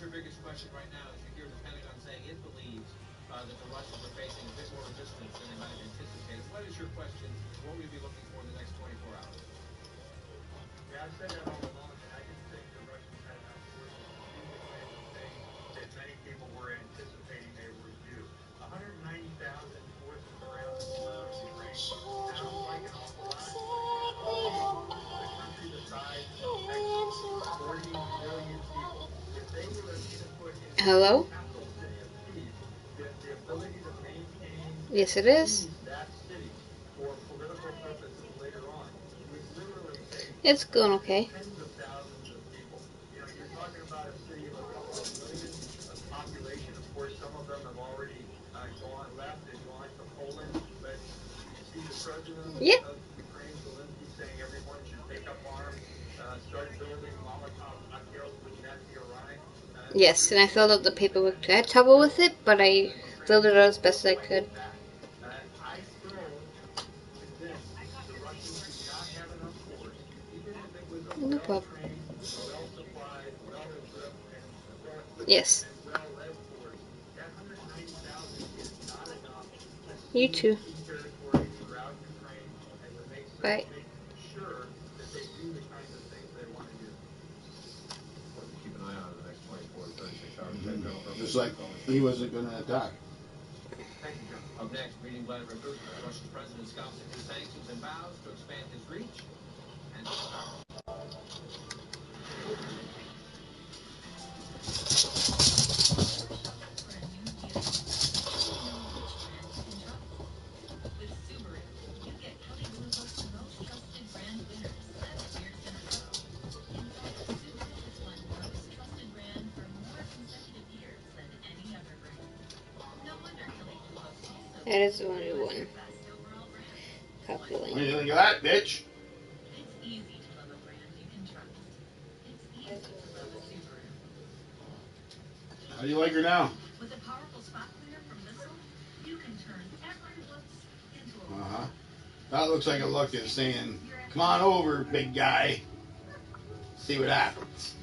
your biggest question right now? As you hear the Pentagon saying it believes that the Russians are facing a bit more resistance than they might have anticipated. What is your question? What will you be looking for in the next 24 hours? Yeah, I said that all along, and I didn't think the Russians had enough forces to do the kinds of things that many people were anticipating they would do. 190,000 forces around the border of Ukraine sounds like an awful lot, but a country the size of Texas, 40 million people, if they were to put in Hello? the capital city of peace, the ability to maintain Yes, it is. that city for political purposes later on would literally take It's going okay. tens of thousands of people. You know, you're talking about a city of a couple of million of population. Of course, some of them have already left and gone to Poland. But you see the president of Ukraine, Zelensky, saying everyone should take up arms, start building Molotov cocktails with Nazi Iran. Yes, and I filled out the paperwork too. I had trouble with it, but I filled it out as best as I could. I still convinced the Russians do not have enough force, even if it was a No problem. well-trained, well-supplied, well-equipped, and Yes. well-led force. That 190,000 is not enough to You seize too. key territory throughout Ukraine and to make Bye. sure that they do the kinds of things they want to do. Keep an eye on the next 24 to 36 hours. Just like he wasn't going to attack. Thank you, John. Up next, meeting Vladimir Putin. Russia's president scouts new sanctions and vows to expand his reach and his power. That is only one. Copy link. What do you think of that, bitch? How do you like her now? Uh-huh. That looks like a look at saying, come on over, big guy. See what happens.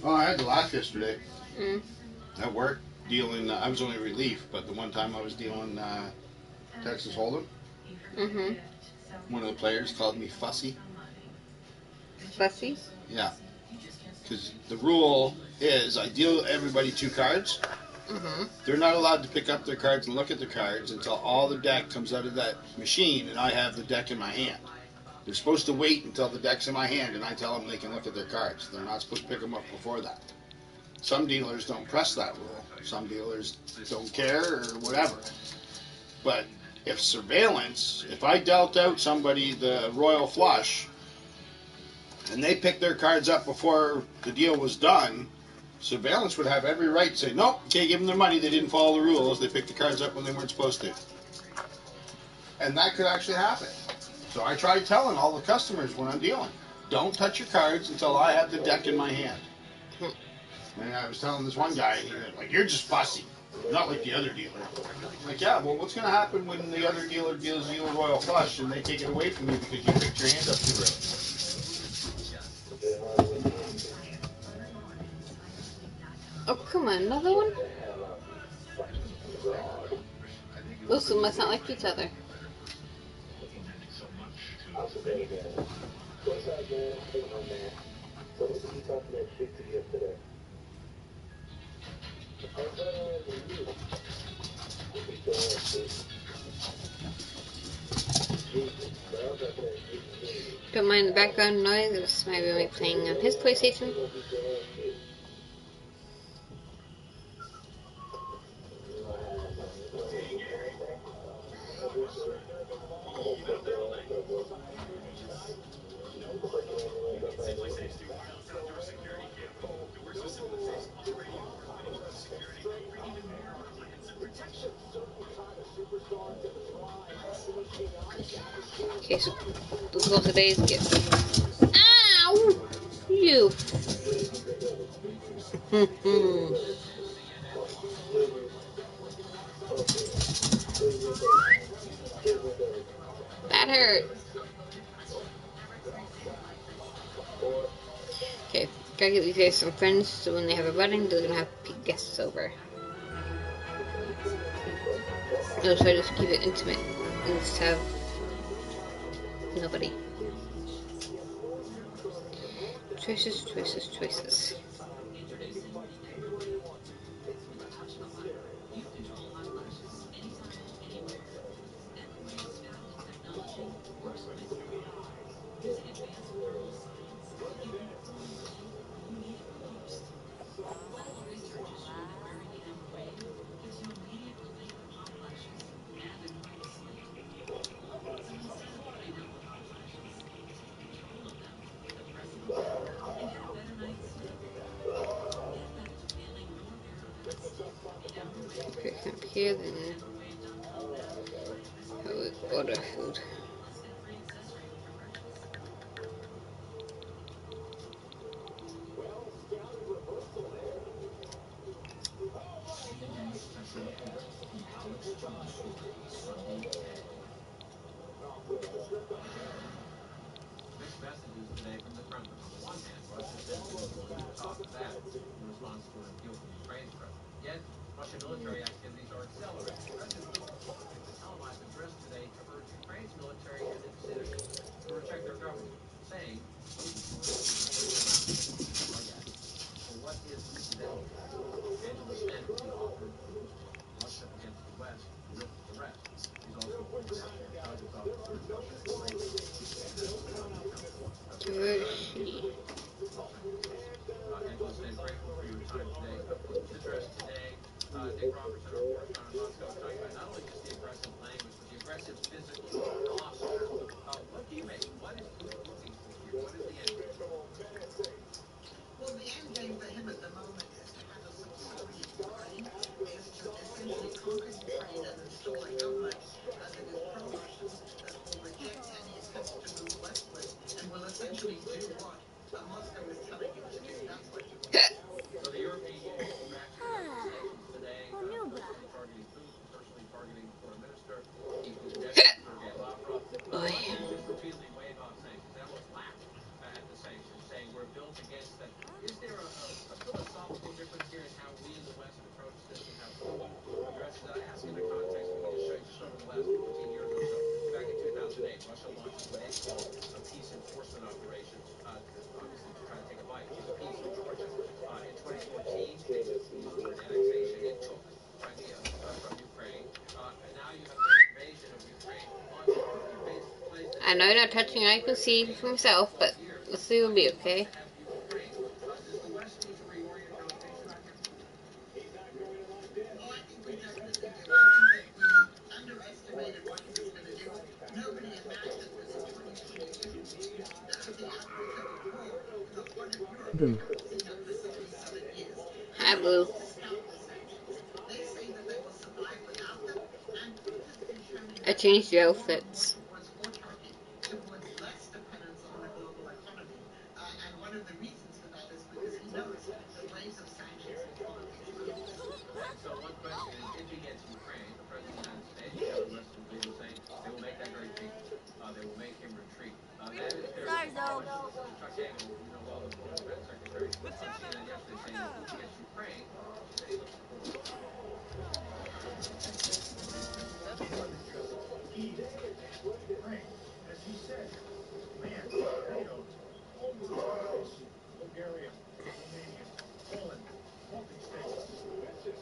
Oh, I had the laugh yesterday. At work, dealing, I was only relief, but the one time I was dealing Texas Hold'em, one of the players called me fussy. Fussy? Yeah. Because the rule is I deal everybody 2 cards. They're not allowed to pick up their cards and look at the cards until all the deck comes out of that machine and I have the deck in my hand. They're supposed to wait until the deck's in my hand and I tell them they can look at their cards. They're not supposed to pick them up before that. Some dealers don't press that rule. Some dealers don't care or whatever. But if surveillance, if I dealt out somebody the royal flush and they picked their cards up before the deal was done, surveillance would have every right to say, nope, you can't give them their money, they didn't follow the rules, they picked the cards up when they weren't supposed to. And that could actually happen. So I try telling all the customers when I'm dealing, don't touch your cards until I have the deck in my hand. And I was telling this one guy, he was like, you're just fussy, not like the other dealer. I'm like, yeah, well, what's going to happen when the other dealer deals you a royal flush and they take it away from you because you picked your hand up too early? Oh, come on, another one? Those two must not like each other. Don't mind the background noise, it's my roommate playing on his PlayStation. Okay, so let's go today's gift. Ow! You! That hurt. Okay, gotta get these guys some friends so when they have a wedding, they're gonna have guests over. No, so I just keep it intimate and just have nobody. Choices, choices, choices. Okay, up here, then I would order food. Mixed messages today from the Kremlin. On the one hand, Russia says it is willing to talk to that in response to an appeal from Ukraine's president. Yet, Russian military activities are accelerating. President Putin issued a televised address today to urge Ukraine's military and its citizens to protect their government, saying Putin's for what is incidental to war. Endless enmity offered Putin's Russia against the West with the rest. He's also a former National Intelligence officer in Russia and later Where is she? Angela says, grateful for your time today. Putin's address today, Nick Robertson, our correspondent in Moscow, is talking about not only just the aggressive language, but the aggressive physical posture. What do you make? What is Putin looking for here? What is the end game? Well, the end game for him at the moment is to have a subservient Ukraine, is to essentially conquer Ukraine and install a government that is pro-Russian, that will reject any attempts to move westward, and will essentially do what Moscow is telling him to do. That's what he wants. So the European Union is ratcheting up its sanctions today, personally targeting Putin, personally targeting Foreign Minister, EU Deputy Sergei Lavrov. Russia just repeatedly wave off sanctions. They almost laugh at the sanctions, saying we're built against them. Is there a philosophical difference here in how we in the West approach this and how Putin addresses it? I ask in the context, let me just show you just over the last 14 years or so. Back in 2008, Russia launches what it called a peace enforcement operation, obviously to try to take a bite of peace in Georgia. In 2014, they used the word annexation. It took Crimea from Ukraine. And now you have the invasion of Ukraine. I know you're not touching, I can see for myself, but let's see it'll be okay. Does the West need to reorient how it thinks about him? Oh, I think we definitely do. I think that we underestimated what he was going to do. Nobody imagined this in 2022. The outbreak of a war that flooded Europe. Europe's been for 77 years. Hi, Blue. To stop the sanctions. They say that they will survive without them, and Putin has been turning I changed your outfits. towards autarky, towards less dependence on the global economy. And one of the reasons for that is because he knows that waves of sanctions will follow these moves. And so one question is, if he gets Ukraine, the President of the United States, you have the Western leaders saying they will make that very painful. They will make him retreat. That is their question. Listen to Chuck Hagel, you know well, the former defense secretary, on CNN yesterday saying if Putin gets Ukraine, then he looks forward. Ukraine, as he said, land, NATO, all these countries, Bulgaria, Romania, Poland, Baltic states.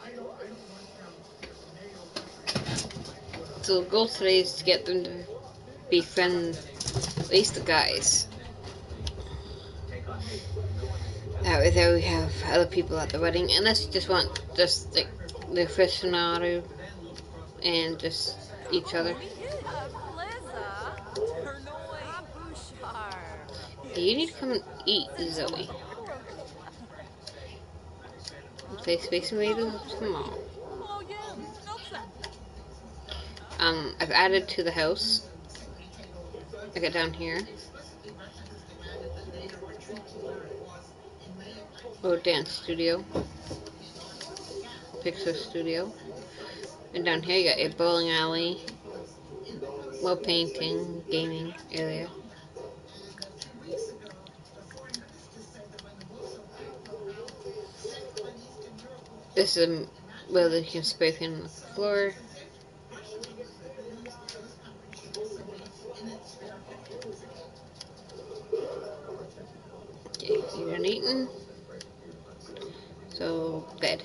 I don't want them as NATO countries. So the goal today is to get them to befriend at least the guys. That way there we have other people at the wedding, unless you just want just the aficionado and just each other. Hey, you need to come and eat, Zoe. Space Invaders? Come on. I've added to the house. I got down here. Oh, dance studio. Pixar Studio. And down here you got a bowling alley, more painting, gaming area. And 2 weeks ago, the Foreign Minister said that when the Warsaw Pact rolled off, Central and Eastern Europe would This follow. is And that where they meant can spray paint on the so floor. it's as if Russia believes that those countries should also be in its sphere of influence again. Okay, you're done eating. So, bed.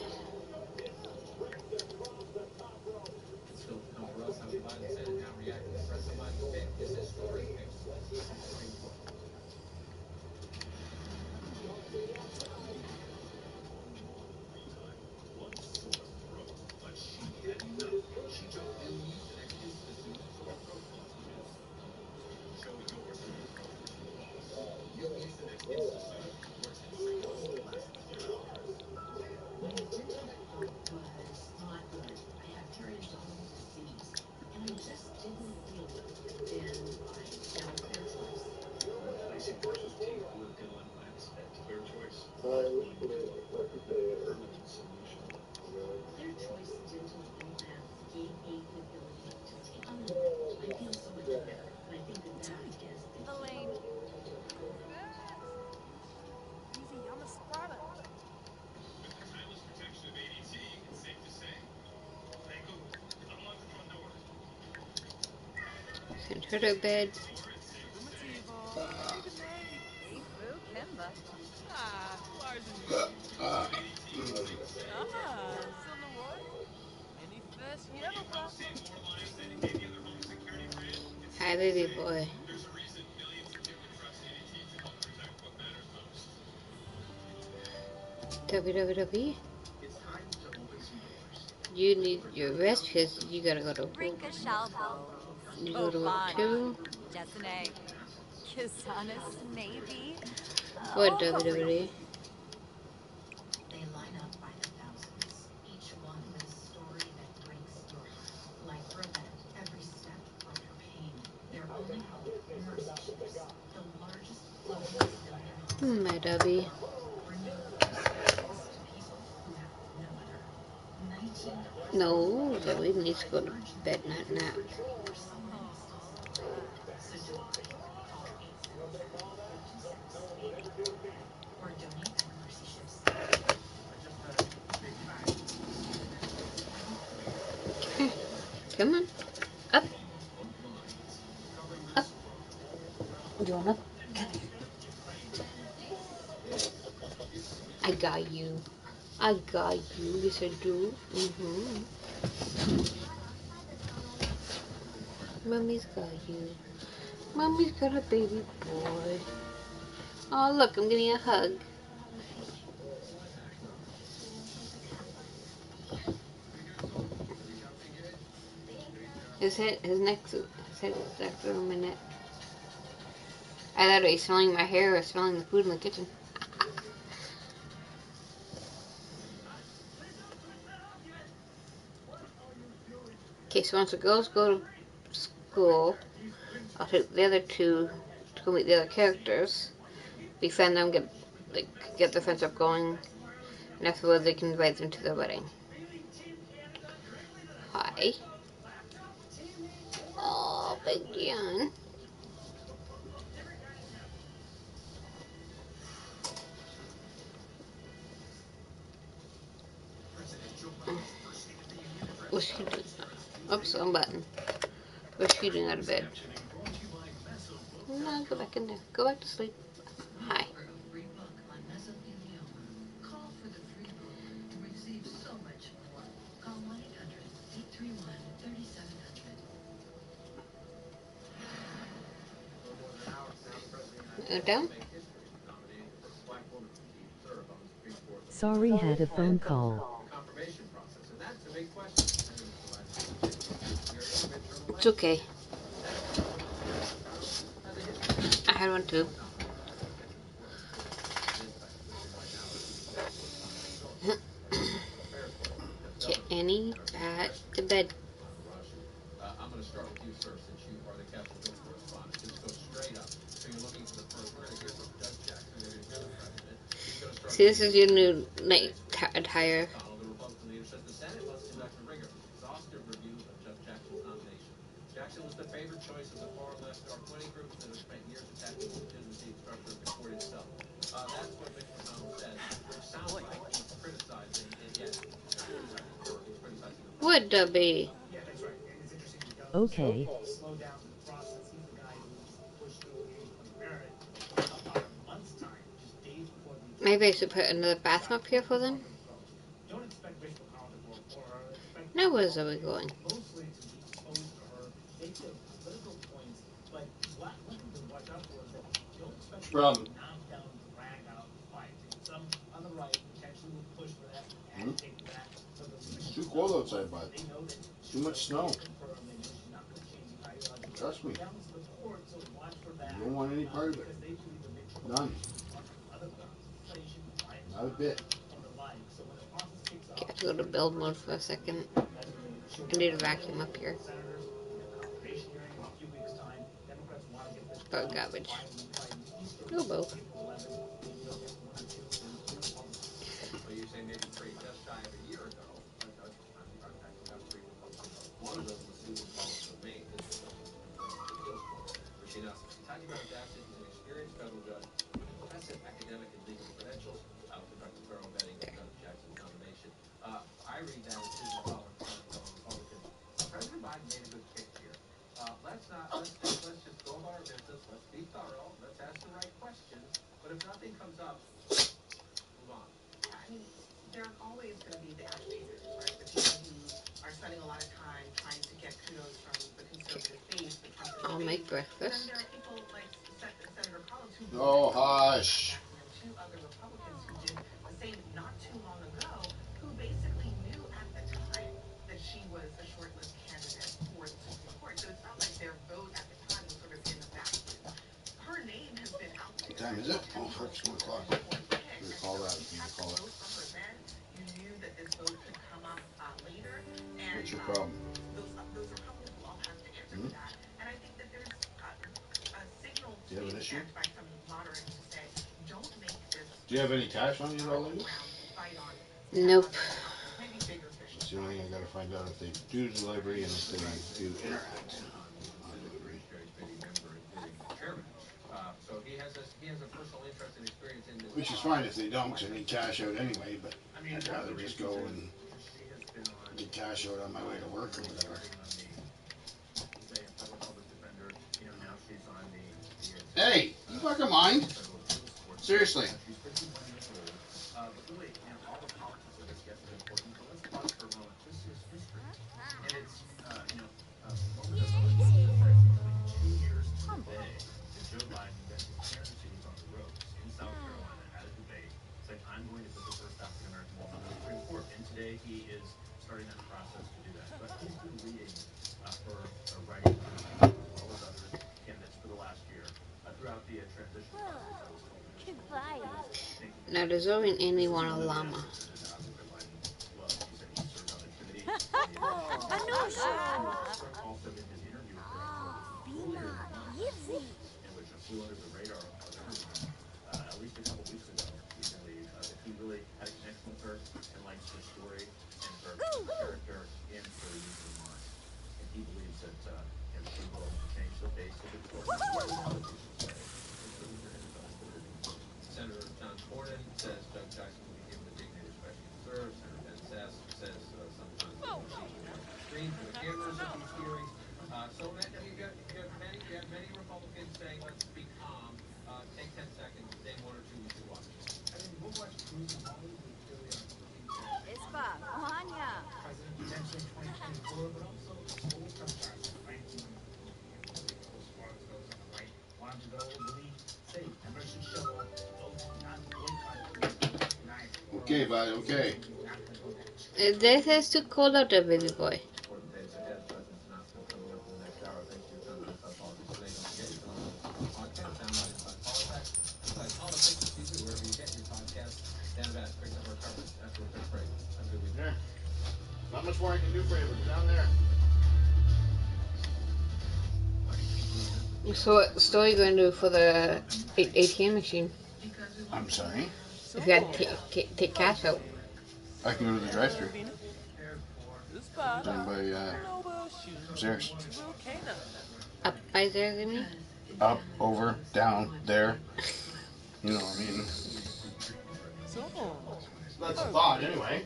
Still to come for us, how the Biden Senate now reacting to President Biden's pick, his historic pick to the Supreme Court. My internet was not good. I had periods of going to cities, and I just didn't feel it. Then I found Clear Choice. Replacing Teeth with Galen Lens at Clear Choice. Permanent solution. Clear Choice dental implants gave me the ability to take them off. I feel so much better, and I think that that is the key. Elaine. Easy, I'm a squatter. With the timeless protection of ADT, it's safe to say. Hey Google, unlock the front door. Send her to bed. Affirmativo. Good night. Ifu Kimba. Ah, Larzenini. Ah, Silnaroy. Any first Yeroba. Save more lives than any other home security brand. It's Hi, baby boy. There's a reason millions of people trust ADT to help protect what matters most. WWW. It's time to open some doors. You need your rest because you gotta go to work. Rinka Shalbo. You go to work Bovana. too. Jessene. Kisanis, maybe. What Oh, hurry. WWE? They line up by the thousands, each one with a story that breaks your heart. Like Rosette, every step brought her pain. Their only hope, mercy ships, the largest floating civilian hospital My in the Dubby. world, bringing services to people who have no other. 19 No, hospitals Zoe needs to go to urgent bed, not nap. for someone who's still celebrating. So don't wait. Call 877-426-8888 or donate at Mercy Ships. I just had a big fight. Come on. Up. Covering Up. this You want up? Come here. I got you. I got you. Yes, I do. Mommy's got you. Mommy's got a baby boy. Oh, look, I'm getting a hug. His head is back on my neck. I thought he was smelling my hair or smelling the food in the kitchen. Okay, so once the girls go to school, I'll take the other two to go meet the other characters, befriend them, get the friendship going, and afterwards they can invite them to their wedding. Hi. Oh, Big John. What's she doing? Oops, wrong button. What's she doing out of bed? No, go back in there. Go back to sleep. Hi. For a free book on mesothelioma, call for the free book and receive so much more. Call 1-800-831-3700. Down? Sorry, had a phone call. It's okay. I had one too. Get Annie back to bed. I'm going to start with you, sir, since you are the Capitol Hill correspondent. Just go straight up. So you're looking for the first. We're going to hear from Judge Jackson. We're going to hear the president. He's going to start. See, this is your new night attire. The Republican leader says the Jackson was the favored choice of the far left. There are plenty of groups that have spent years attacking the legitimacy and structure of the court itself. That's what Mitch McConnell says, which sounds Boy. like he's criticizing, and yet he's not criticizing her, he's criticizing the process. Would be. Yeah, that's right. And it's interesting because Okay. slow down the process. He's the guy who's pushed through the Unemployment Merit in about a month's time, just days before the Maybe I should put another bathroom up here for them. Don't expect Mitch McConnell to vote for her. Expect Now where's Zoe going? mostly to be opposed to her, make their political points, but one thing to watch out for is that don't expect them Problem. to knock down, drag out the fight. Some on the right potentially will push for that, agitate for that. So It's too cold outside, bud. they know that Too much snow. they know she's not going to change the ideology. Trust me. Down to the court, so watch for that. You don't want any part of it. Because they believe the Mitch None. other grounds, inflation, Not a bit. and the like. So when the process kicks off, Okay, I have to go to build mode for a second. I need a vacuum up here. senators, confirmation hearing in a few weeks' time. Democrats want to get this Oh, garbage. Oh, well. Well, you say maybe just shy of a year ago, actually got 3 Republicans. One of them was Susan Collins of Maine, this is the appeals court, where she announced Kentucky Bassett is an experienced federal judge with impressive academic and legal credentials, conducted thorough vetting of Judge Jackson's nomination. I read that as Susan Collins telling fellow Republicans, President Biden made a good pick here. Let's just go about our business. Let's be thorough. Let's ask the right questions. But if nothing comes up, move on. Yeah, I mean, there are always going to be the agitators, right? The people who are spending a lot of time trying to get kudos from the conservative base, the Trump I'll make base. And then breakfast. there are people like Senator Collins who Oh, hush. and 2 other Republicans who did the same not too long ago, who basically knew at the time that she was a shortlist candidate for the Supreme Court. So it's not like their vote at the time was sort of in a vacuum. Her name has been out there. What time is it? Oh, it's 1 o'clock. Recall that if you recall it. You knew that this vote could come up later, and What's your problem? those Republicans will all have to answer for that. And I think that there's a signal Do you have an issue? sent by some moderates to say, don't make this Do you have any cash on you at all, Linda? fight on Nope. maybe bigger fish. That's the only thing I gotta find out if they do delivery and if they do interact on delivery. So he has a personal interest and experience in this. Which is fine if they don't, because I need cash out anyway, but I'd rather just go and get cash out on my way to work or whatever. Hey, you fucking mind? Seriously. Joe Biden that his candidacy was on the ropes in South Carolina at a debate, said, I'm going to put the first African American woman on the Supreme Court. And today he is starting that process to do that. But he's been leading for writing as well as other candidates for the last year throughout the transition process. Now does Zoe and Amy want a llama? Also in his interview with her which flew under the radar of everyone, at least a couple weeks ago, we believe that he really had a connection with her and likes her story and her character and her usual mind. And he believes that she will change the face of the court. Senator John Cornyn says Judge Jackson will be given the dignity and respect he deserves. Senator Ben Sass says sometimes screen for the cameras of these hearings. So you have many Republicans saying, let's be calm, take 10 seconds, name 1 or 2 we should watch. I mean, we'll watch Cruise and Holly with Julia Espa, Anya. President potentially in 2024, but also old Democrats, right? Want to go really safe. Emerson Shovel, vote not boycott tonight. Okay, bud, okay. This is too cold out there, baby boy. There. Not much more I can do for you, but down there. So what store are you going to do for the ATM machine? I'm sorry? If you had to take cash out. I can go to the drive-thru. Espa. Down by, Upstairs. Up by there, you mean? Up, over, down, there. You know what I mean. That's a thought, anyway.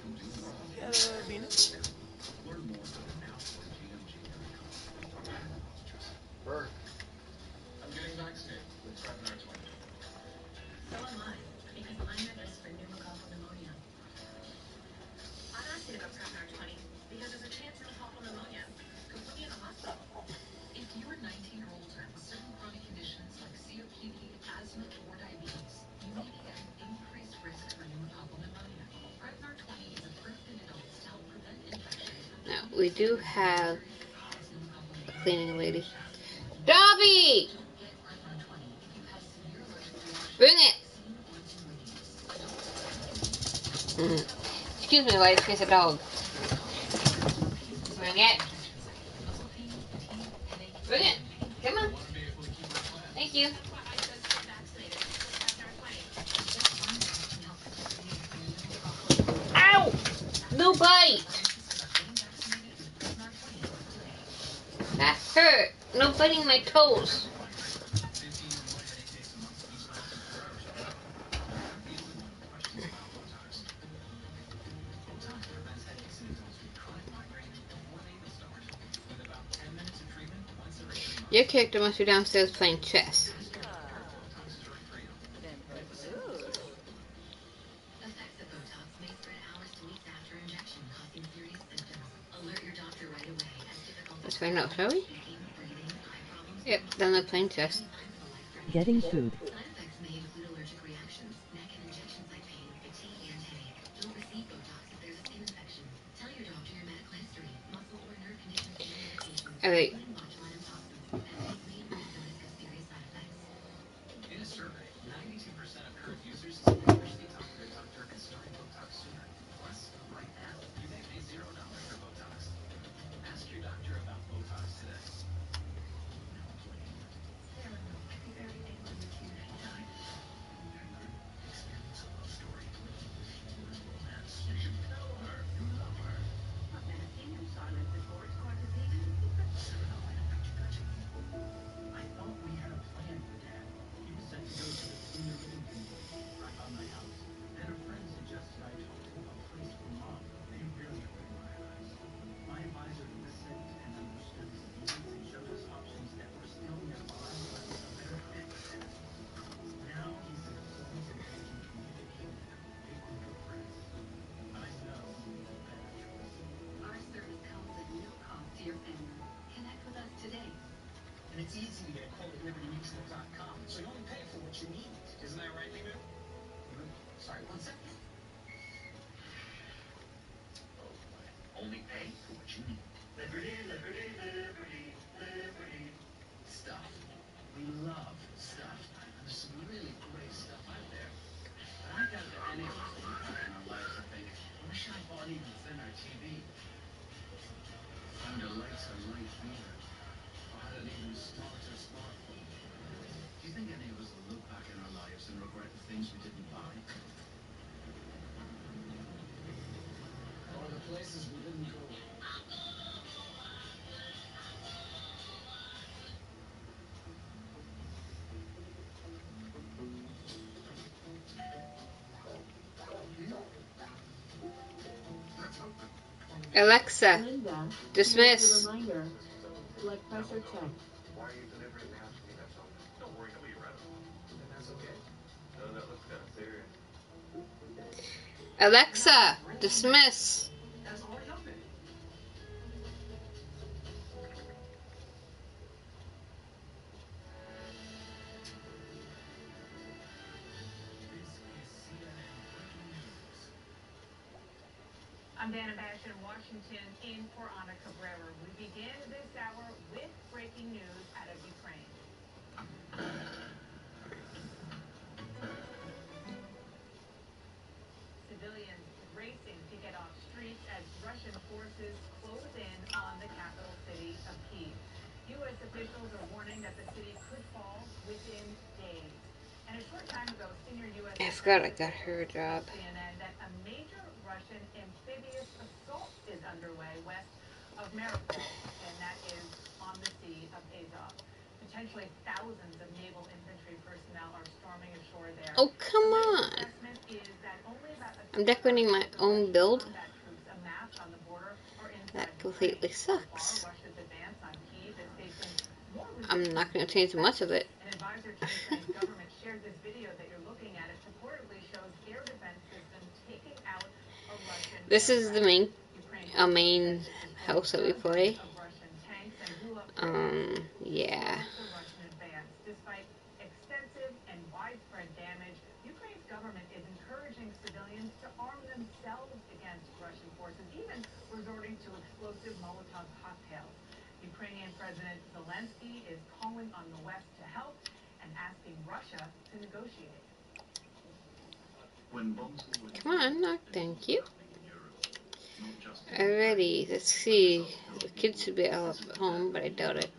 Bird. I'm getting vaccinated with Prevnar 20. So am I, because I'm at risk for pneumococcal pneumonia. I'm asking about Prevnar 20 because there's a chance pneumococcal pneumonia could put me in the hospital. If you are 19 or older with certain chronic conditions like COPD, asthma, or diabetes, you may be at an increased risk for pneumococcal pneumonia. Prevnar 20 is approved in adults to help prevent infections from Now, we do have that cause pneumococcal a pneumonia. cleaning lady. Dobby! Don't get Prevnar 20 if you have severe allergic reaction, Bring it! vaccine, or disease. Excuse me, while I chase a dog. Bring it. Muscle pain, fatigue, headache, Bring it. Come on. Want to be able to keep our plan. Thank you. That's why I chose to get vaccinated with Prevnar 20. Prevnar can help protect you from pneumococcal pneumonia. Ow! No bite! Getting vaccinated with Prevnar 20 today. That hurt. No biting my toes. 15 or more headache days a month, each lasting 4 hours or more. These are the medical questions about Botox. Botox prevents headaches in adults with chronic migraine before they even start. With about 10 minutes of treatment once every 3 months. Your character must be downstairs playing chess. Botox is drug-free. Effects of Botox may spread hours to weeks after injection, causing serious symptoms. Alert your doctor right away as difficulty Let's find out, shall we? speaking, breathing, eye problems. Yep, then they're playing chess. Getting food. Side effects may include allergic reactions, neck and injection site pain, fatigue, and headache. Don't receive Botox if there's a skin infection. Tell your doctor your medical history, muscle or nerve conditions and medications, Alright. including botulinum toxins. Essays may include the risk of serious side effects. In a survey, 92% of current users say they wish they talked to their doctor and started Botox sooner. Plus, right now, you may pay $0 for Botox. Ask your doctor about Botox today. Experience a love story. Romance. You should tell her you love her. I've never seen him silent before. It's quite a thing. 709 I thought we had a plan for Dad. He was set to go to the senior living community right by my house. Then a friend suggested I talk to a place for Mom. They really opened my eyes. My advisor listened and understood his needs and showed us options that were still nearby, but a better fit for Dad. Now he's employed in a living community with a big group of friends. I know a better choice. Our service comes at no cost to your family. Connect with us today. And it's easy to get a quote at libertymutual.com, so you only pay for what you need. Isn't that right, Lemu? Sorry, one second. Oh, boy. Only pay for what you need. Liberty, liberty, liberty, liberty. Stuff. We love stuff. There's some really great stuff out there. But I got the anything in our lives, I think. I wish I bought even thinner TV. Found a lighter light feeder. Or had an even smarter smartphone. Do you think any of us will look back in our lives and regret the things we didn't buy? Or the places we didn't go? Alexa, Linda, dismiss. reminder. Blood pressure check. Why are you delivering mail to me? That's all. Don't worry, nobody read them. And that's okay? No, that looks kind of serious. Alexa, dismiss. That's already open. This is CNN Breaking News. I'm Dana Bash in Washington in for Ana Cabrera. We begin this hour with breaking news out of Ukraine. Civilians racing to get off streets as Russian forces close in on the capital city of Kyiv. U.S. officials are warning that the city could fall within days. And a short time ago, senior U.S. I forgot I got her a job. CNN that a major Russian amphibious assault is underway west of Mariupol, and that is on the Sea of Azov. Potentially thousands of naval infantry personnel are storming ashore there. Oh, come The latest on. assessment is that only about a I'm third decorating my of the own Russian build. combat troops amassed on the border are inside That Ukraine. completely So far, sucks. Russia's advance on Kyiv is facing more I'm not resistance going than to change much of expected. it. An advisor to Ukraine's government shared this video that you're looking at. It purportedly shows air defense systems taking out a Russian This is the aircraft. Ukraine also main says it deployed house that we dozens play. of Russian tanks and blew up bridges to Yeah. slow the Russian advance. Despite extensive and widespread damage, Ukraine's government is encouraging civilians to arm themselves against Russian forces, even resorting to explosive Molotov cocktails. Ukrainian President Zelensky is calling on the West to help and asking Russia to negotiate. Come on, no, thank you. Alrighty, let's see. The kids should be out at home, but I doubt it.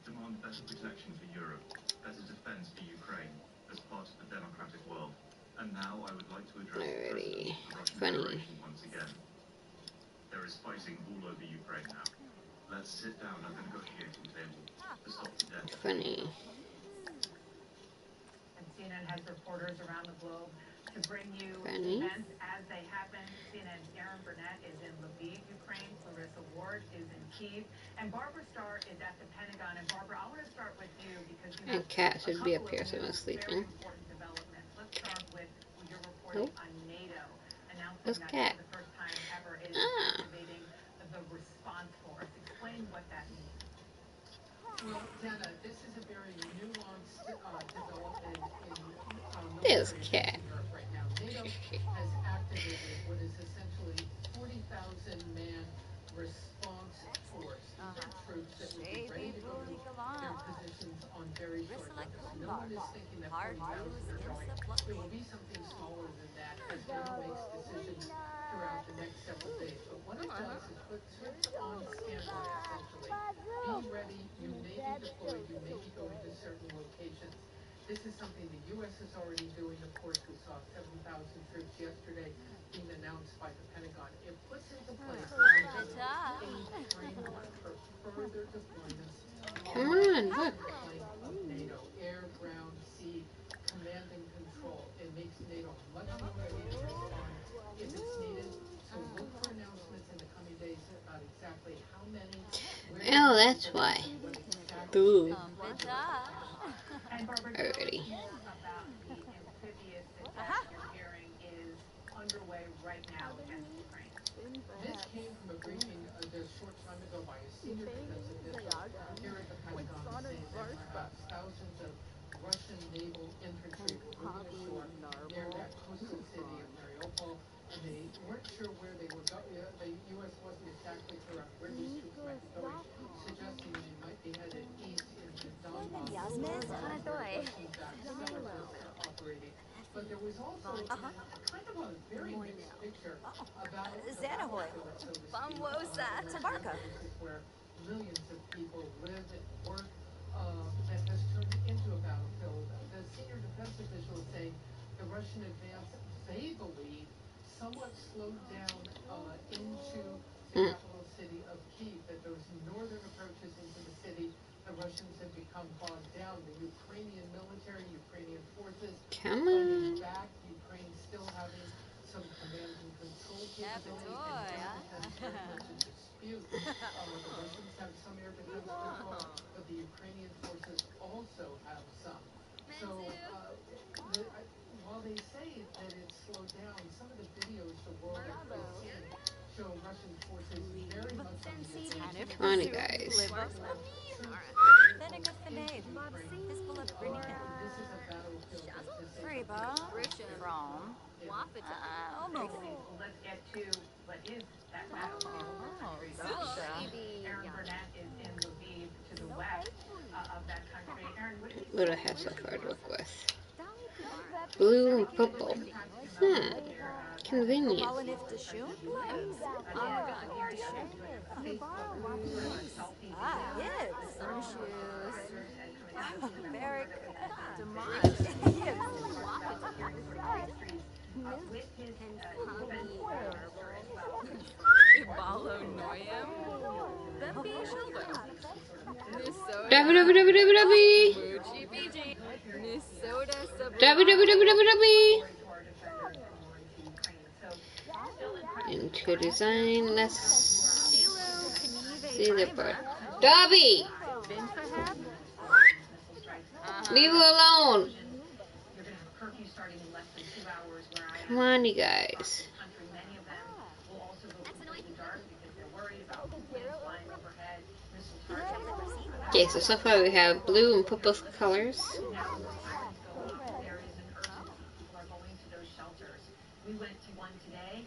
Demand better protection for Europe, better defense for Ukraine as part of the democratic world. And now I would like to address the President of the Russian Funny. Federation once again. There is fighting all over Ukraine now. Let's sit down at the negotiating table to stop the death. Funny. And CNN has reporters around the globe to bring you Funny. events as they happen. CNN's Aaron Burnett is in Lviv, Ukraine. Clarissa Ward is in Kyiv. And Barbara Starr is at the Pentagon. And Barbara, I want to start with you because you have And Cat a should be couple up of here, so I'm new, not very sleeping. important developments. Let's start with your reporting Nope. on NATO announcing Where's that Cat? for the first time ever it is Ah. activating the response force. Explain what that means. Well, Dana, this is a very nuanced development in There's military affairs Cat. in Europe right now. NATO has activated what is essentially 40,000 man response force. These are troops that would be ready to go to their positions on very short notice. No one is thinking that 40,000 are going. It will be something smaller than that as NATO makes decisions throughout the next several days. But what it does is put troops on standby, essentially. Be ready, you may be deployed, you may be going to certain locations. This is something the U.S. is already doing. Of course, we saw 7,000 troops yesterday being announced by the Pentagon. It puts into place essentially a framework for further deployments Come on on, look. the flank of NATO, air, ground, sea, command and control. It makes NATO much more ready to respond if it's needed. So look for announcements in the coming days about exactly how many, where Oh, that's why. what exact Boo. And Barbara, tell us Alrighty. more about the amphibious attack you're hearing is underway right now against Ukraine. This came from a briefing just a short time ago by a senior defense official here at the Pentagon saying that perhaps thousands of Russian naval infantry were moving ashore near that coastal city of Mariupol, and they weren't sure where they were going. The U.S. wasn't exactly clear on where these troops might be going, suggesting they might be headed east into Donbass, where Russian-backed separatists are operating. But there was also kind of a very mixed picture about the battlefield, so to speak, places where millions of people live and work, that has turned into a battlefield. The senior defense official is saying the Russian advance, they believe, somewhat slowed down into the capital city of Kyiv, that those northern approaches into the city, the Russians have become bogged down. The Ukrainian military, Ukrainian forces Come fighting on. back, Ukraine still having some command and control capability, and air defense very much in dispute. The Russians have some air defense control, but the Ukrainian forces also have some. So while they say that it's slowed down, some of the videos the world is seeing show Russian forces very much on the advance. Come on, you guys. Troops into Ukraine. This is a battlefield that, to say the least, is very fraught. Well, let's get to what is that battlefield, the country's Aaron Burnett is in Lviv to the west of that country. Aaron, what did he What do say? I have so far to work with? Blue and purple. Convenient. Dabby dabby dabby dabby dabby. Dabby dabby dabby dabby dabby. Into design. Let's see the bird. Dobby! Leave her alone. Come on, you guys. Okay, so far we have blue and purple colors. We went to one today.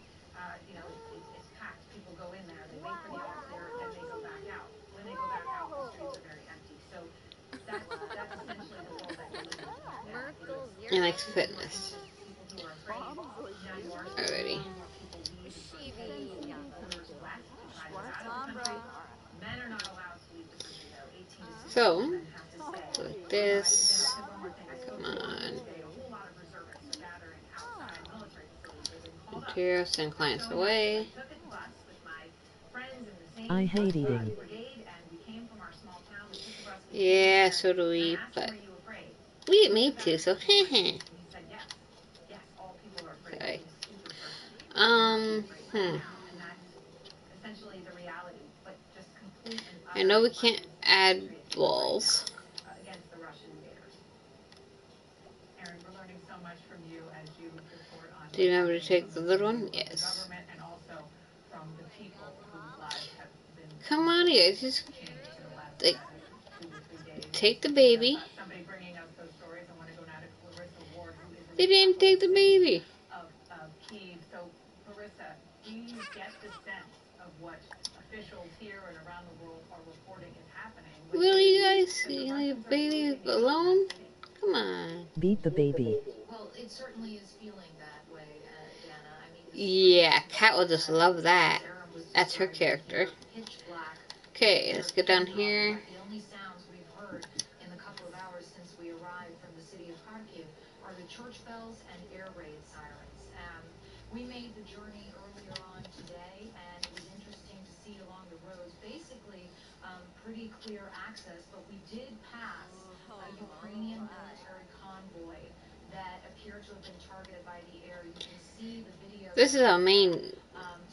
It's packed. People go in there, they wait for the all clear, then they go back out. When they go back out, the streets are very empty. So that's essentially the world that you're living in. He likes fitness. People who are afraid. Now you are Already. more people leave orders west to try to get out of the country. Men are not allowed to leave the country though. 18 to 60 So, men have to stay. like this. Come on. Interior, send clients away. I hate eating. Yeah, so do we, but we eat meat too, so heh. Okay. I know we can't add walls. Against the Russian invaders. Aaron, we're learning so much from you as you report on. Do you remember to take the little one? Yes. Government and also from the people whose lives have been Come on, you guys, just changed in the last like 2 to 3 days. take the baby. Somebody bringing us those stories. I want to go now to Clarissa Ward, who is in They the didn't take the baby. of Kyiv. So, Clarissa, do you get the sense of what officials here and around the world are reporting is happening? Really, you guys? You leave the baby alone? Come on. Beat the baby. Well, it certainly is feeling that way, Dana. I mean, Yeah, Kat will just love that. That's her character. pitch black. Okay, let's get down here. The only sounds we've heard in the couple of hours since we arrived from the city of Kharkiv are the church bells and air raid sirens. We made the journey earlier on today, and it was interesting to see along the roads basically pretty clear access, but we did pass a Ukrainian military convoy that appeared to have been targeted by the air. You can see the video. This is our main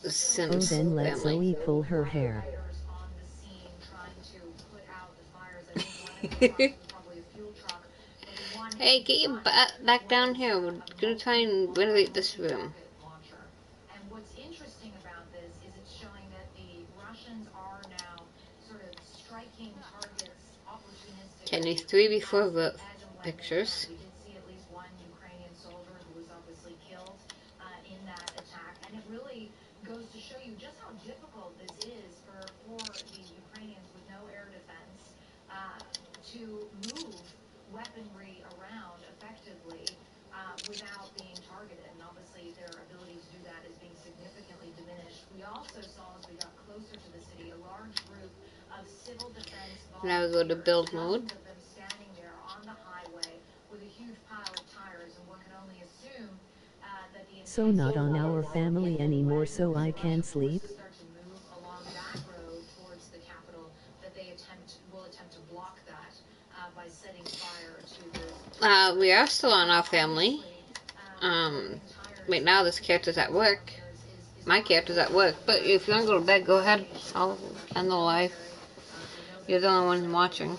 Sims Oh, then let family. Zoe pull her hair. On the scene trying to put out the fires. I think one of the trucks was probably a fuel truck, but the one Hey, get your butt back down here. We're gonna try and renovate this room. launcher. And what's interesting about this is it's showing that the Russians are now sort of striking targets opportunistically. Can these 3 before the pictures? We did see at least one Ukrainian soldier who was obviously killed in that attack, and it really goes to show you just how difficult this is for the Ukrainians with no air defense to move weaponry around effectively without being targeted. And obviously their ability to do that is being significantly diminished. We also saw, as we got closer to the city, a large group of civil defense Now we go to build mode. of them standing there on the highway with a huge pile of tires, and one can only assume that the So not on our family anymore, so I can sleep. start to move along that road towards the capital, that they will attempt to block that by setting fire to the We are still on our family. Right now this character's at work. My character's at work. But if you want to go to bed, go ahead. I'll end the live. You're the only one watching.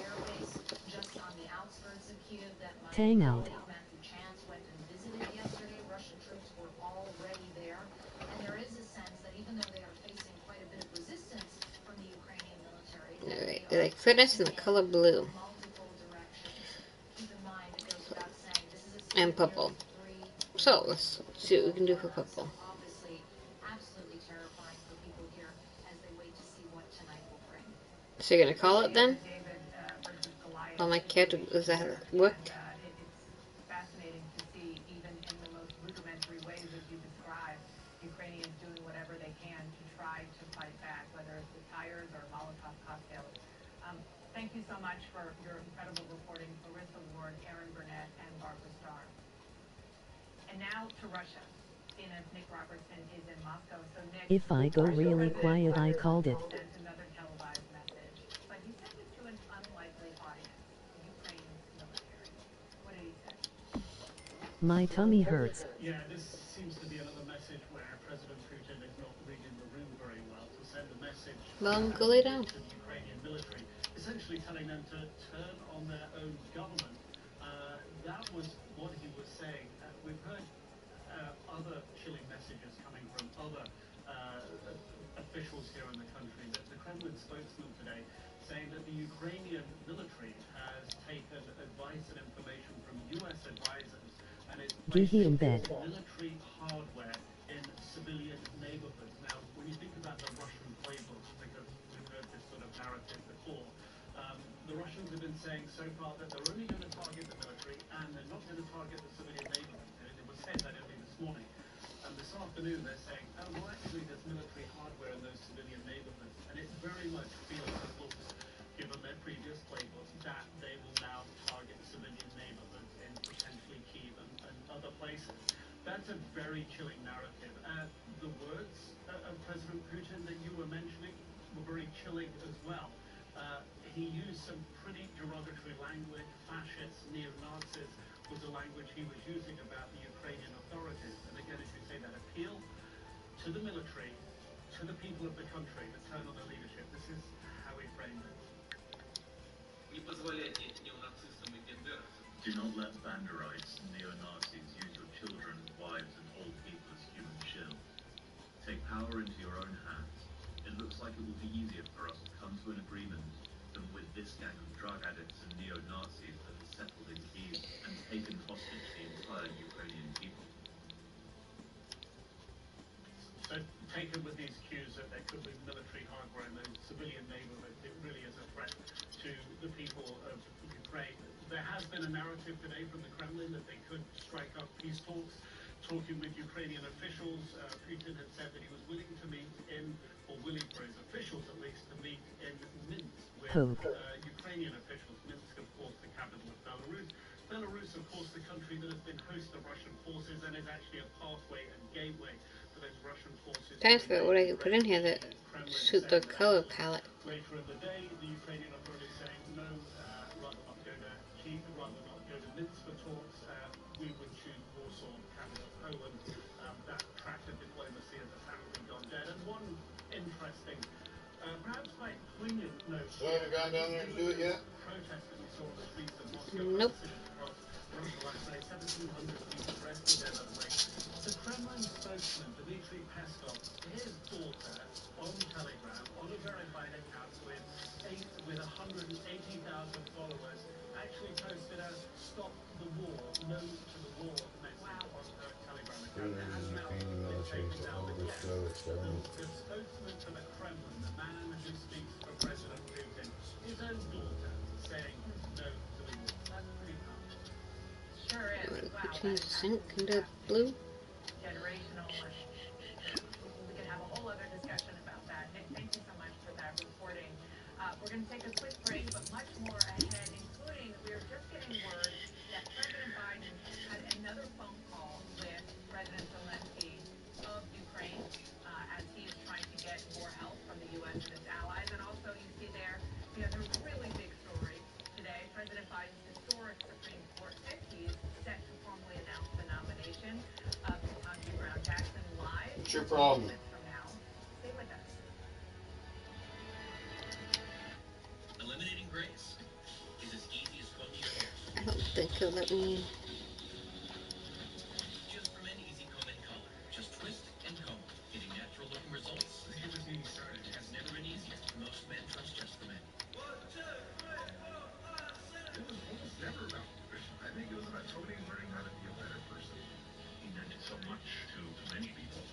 just on the outskirts of Kyiv that my Hang out. Matthew Chance went and visited yesterday. Russian troops were already there, and there is a sense that even though they are facing quite a bit of resistance from the Ukrainian military, Alright, they like fitness in the color blue multiple directions. Keep in mind, it goes without saying, this is a city and purple. So let's see what we can do for purple. obviously absolutely terrifying for people here as they wait to see what tonight will bring. So you're gonna call it then? Well, my character is at work. It's fascinating to see, even in the most rudimentary ways as you describe, Ukrainians doing whatever they can to try to fight back, whether it's with tires or Molotov cocktails. Thank you so much for your incredible reporting, Clarissa Ward, Aaron Burnett, and Barbara Starr. And now to Russia. Nick Robertson is in Moscow. So Nick, If I go really quiet, I called it. sent another televised message. My tummy hurts. Yeah, this seems to be another message where President Putin is not reading the room very well to send a message Go lay down. to the Ukrainian military, essentially telling them to turn on their own government. That was what he was saying. We've heard other chilling messages coming from other officials here in the country. The Kremlin spokesman today saying that the Ukrainian military has taken advice and information from U.S. advisors and is Gigi placing in bed. military hardware in civilian neighborhoods. Now, when you think about the Russian playbook, because we've heard this sort of narrative before, the Russians have been saying so far that they're only going to target the military and they're not going to target the civilian neighborhoods. It was said that only this morning. And this afternoon they're saying, oh, well, actually there's military hardware in those civilian neighborhoods. And it very much feels and looks, given their previous playbook, that they will now target civilian neighborhoods in potentially Kyiv and other places. That's a very chilling narrative. The words of President Putin that you were mentioning were very chilling as well. He used some pretty derogatory language. Fascists, neo-Nazis was the language he was using about the Ukrainian authorities. And again, as you say, that appeal to the military, to the people of the country, to turn on the leadership. This is how he framed it. Do not let Banderites and neo-Nazis use your children, wives and old people as human shields. Take power into your own hands. It looks like it will be easier for us to come to an agreement than with this gang of drug addicts and neo-Nazis that has settled in Kyiv and taken hostage the entire Ukrainian people. So taken with these cues that there could be military hardware in those civilian neighborhoods, it really is a threat to the people of Ukraine. There has been a narrative today from the Kremlin that they could strike up peace talks. Talking with Ukrainian officials, Putin had said that he was willing to meet in, or willing for his officials at least, to meet in Minsk with Ukrainian officials. Minsk, of course, the capital of Belarus. Belarus, of course, the country that has been host of Russian forces and is actually a pathway and gateway for those Russian forces. Trying to figure out what I can put in here that suit their color palette. Later in the day, the Ukrainian authorities saying no, rather not go to Kyiv, rather not go to Minsk for talks. We would choose Warsaw, the capital of Poland. That track of diplomacy has apparently gone dead. And one interesting, perhaps quite poignant note. So haven't gone down there to do it yet? Protest that we saw on the streets of Moscow. Nope. Across Russia last night, 1,700 people arrested there, by the way. The Kremlin spokesman, Dmitry Peskov, his daughter on Telegram, on a verified account with 180,000 followers, actually posted a "Stop the War, No to the War" message on her Telegram account. It has now been taken down, but yes, the spokesman for the Kremlin, the man who speaks for President Putin, his own daughter saying no to the war. That's pretty powerful. Sure is. Wow, Between that is sync absolutely and the blue. generational, and we could have a whole other discussion about that. Nick, thank you so much for that reporting. We're going to take a quick break, but much more ahead, including we're just getting word that President Biden had another phone call with President Zelensky of Ukraine as he is trying to get more help from the U.S. and its allies. And also, you see there, the really big story today, President Biden's historic Supreme Court pick. He's set to formally announce the nomination of Ketanji Brown Jackson live. What's your problem? Minutes from now. Stay with us. Eliminating grace is as easy as combing your hair. I don't think he'll let me. Just for men, easy comb and color. Just twist and comb, getting natural looking results. Let's get this meeting started. It has never been easier. Most men trust just for men. 1, 2, 3, 4, 5, 6. It was almost never about nutrition. I think it was about Tony learning how to be a better person. He meant so much to many people.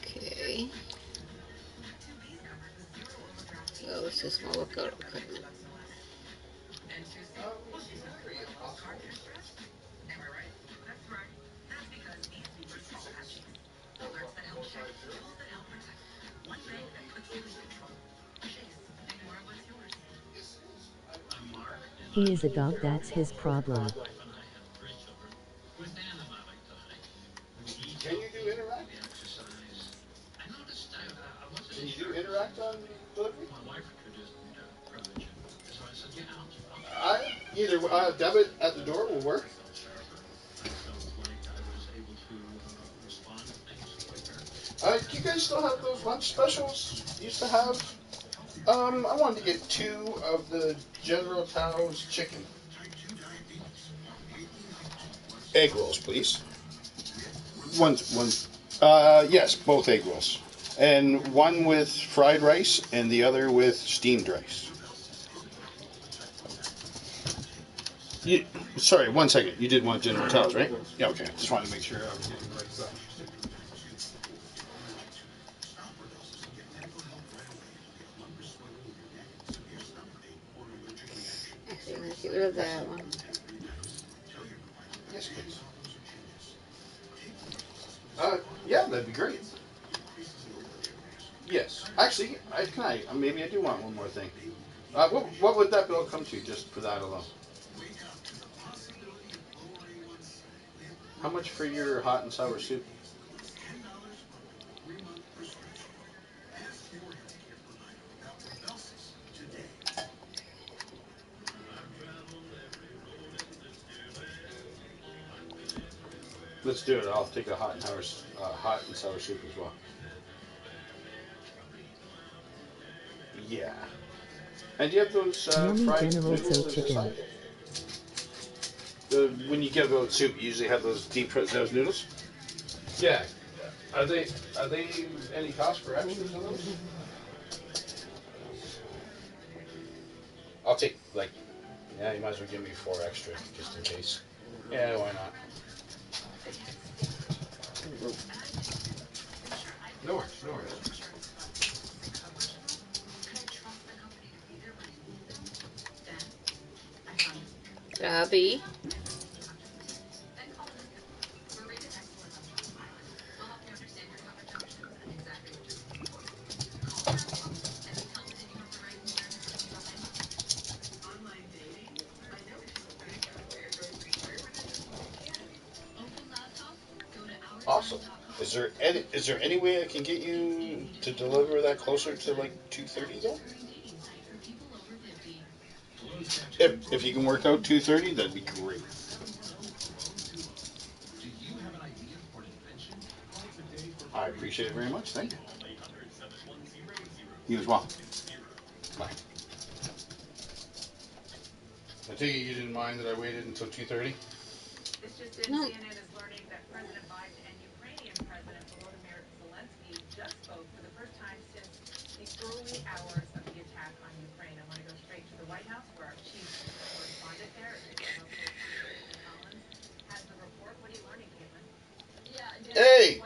Okay. Oh, this is my workout equipment. Tools that help protect. One bank that puts you in control. Chase, and more of what's yours. I'm Mark, and He I'm is a dog, that's his my problem. wife and I have 3 children. With Dan and I like to hike. We eat Can you do healthy, interact? we exercise. I noticed I wasn't Can you sure. do interact on delivery? My wife introduced me to privilege, so I said, yeah, I'll try. Either debit at the door will work. I felt sharper. I felt like I was able to respond to things quicker. Do you guys still have those lunch specials you used to have? I wanted to get 2 of the General Tao's chicken. Egg rolls, please. One. Yes, both egg rolls, and one with fried rice, and the other with steamed rice. You, sorry, 1 second. You did want General Tao's, right? Yeah, okay. Just wanted to make sure I was getting the right stuff. Actually, let's get rid of that one. Yes, please. Yeah, that'd be great. Yes. Actually, maybe I do want one more thing. What would that bill come to just for that alone? How much for your hot and sour soup? Let's do it. I'll take a hot and sour soup as well. Yeah. And do you have those Yummy fried General noodles So as a chicken. side? When you get a soup, you usually have those those noodles. Yeah. Are they any cost for extras on those? I'll take yeah. You might as well give me 4 extra just in case. Yeah, why not? No worries. No worries. Dobby. Awesome. Is there any way I can get you to deliver that closer to like 2:30 though? If you can work out 2:30, that'd be great. I appreciate it very much. Thank you. You as well. Bye. I take it you didn't mind that I waited until 2:30? This just in, No. CNN is learning that President Biden and Ukrainian President Volodymyr Zelensky just spoke for the first time since the early hours of the attack on Ukraine. I want to go straight to the White House, where our chief correspondent there is White House correspondent Caitlin Collins has the report. What are you learning, Caitlin? Hey,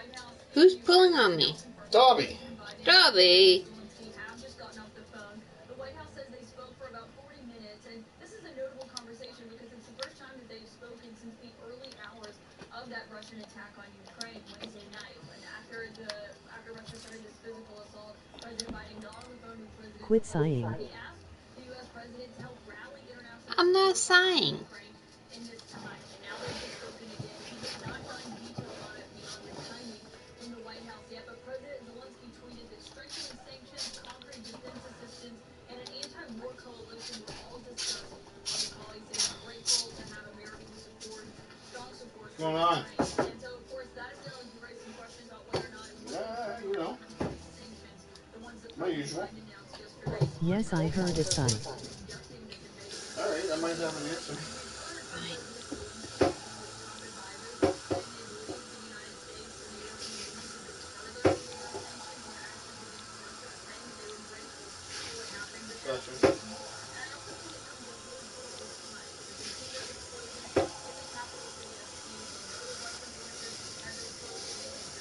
Who's pulling on me? Dobby. Dobby. Quit sighing. I'm not sighing. What's going on? You know, my usual. Yes, I heard a sigh. All right, I might have an answer. Gotcha.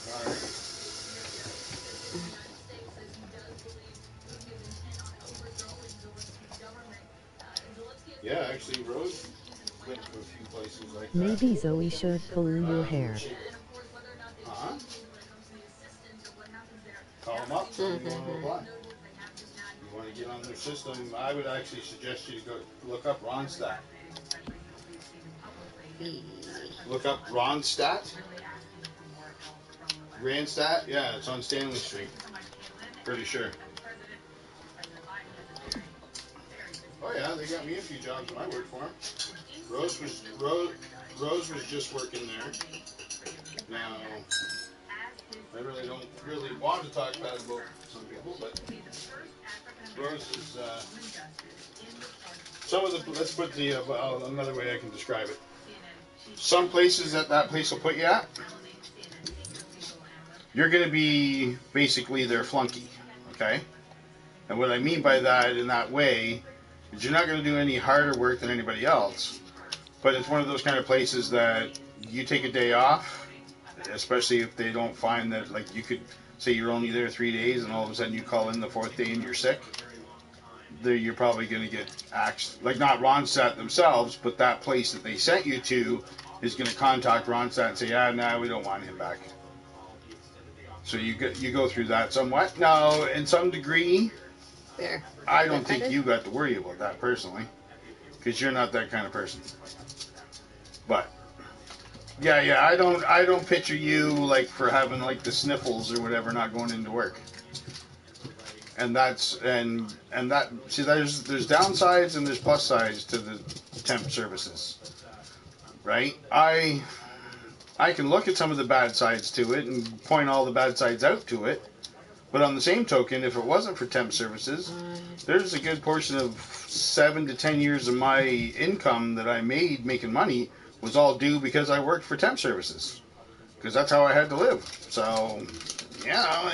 All right. Yeah, actually, Rose went to a few places like that. Maybe Zoe should pull your hair. Huh? you want to apply. You want to get on their system, I would actually suggest you to go look up Ronstadt. Look up Ronstadt. Randstad? Yeah, it's on Stanley Street. Pretty sure. Oh yeah, they got me a few jobs when I worked for them. Rose was just working there. Now, I really don't really want to talk bad about some people, but Rose is some of the. Let's put the another way I can describe it. Some places that place will put you at, you're going to be basically their flunky, okay? And what I mean by that in that way is you're not going to do any harder work than anybody else, but it's one of those kind of places that you take a day off, especially if they don't find that, like, you could say you're only there 3 days and all of a sudden you call in the 4th day and you're sick. You're probably going to get axed. Like, not Ronstadt themselves, but that place that they sent you to is going to contact Ronstadt and say, nah, we don't want him back. So you go through that somewhat. Now, in some degree, There. I don't think you got to worry about that personally, because you're not that kind of person. But yeah, I don't picture you like for having like the sniffles or whatever, not going into work. And that's and that see, there's downsides and there's plus sides to the temp services, right? I can look at some of the bad sides to it and point all the bad sides out to it. But on the same token, if it wasn't for temp services, there's a good portion of 7 to 10 years of my income that I made making money was all due because I worked for temp services. Because that's how I had to live. So, yeah,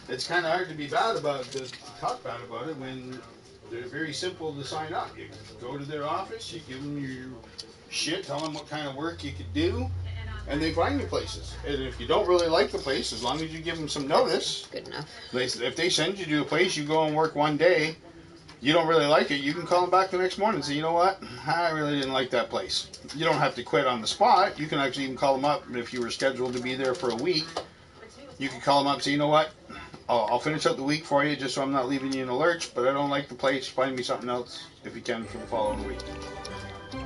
it's kind of hard to be bad about to talk bad about it when they're very simple to sign up. You go to their office, you give them your shit, tell them what kind of work you could do, and they find you places. And if you don't really like the place, as long as you give them some notice, good enough. If they send you to a place, you go and work one day, you don't really like it, you can call them back the next morning and say, you know what, I really didn't like that place. You don't have to quit on the spot. You can actually even call them up if you were scheduled to be there for a week. You can call them up and say, you know what, I'll finish out the week for you just so I'm not leaving you in a lurch, but I don't like the place. Find me something else if you can for the following week.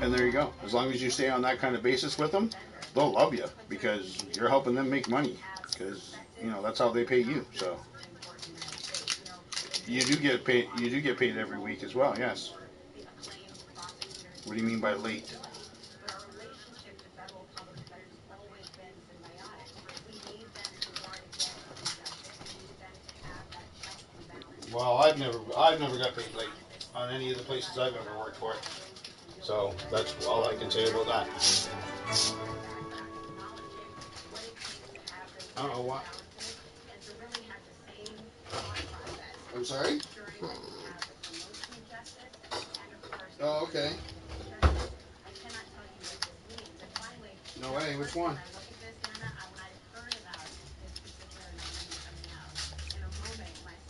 And there you go. As long as you stay on that kind of basis with them, they'll love you because you're helping them make money. Because, you know, that's how they pay you. So you do get paid. You do get paid every week as well. Yes. What do you mean by late? Well, I've never got paid late on any of the places I've ever worked for. So that's all I can say about that. I don't know what. I'm sorry? Oh, okay. No way. Which one?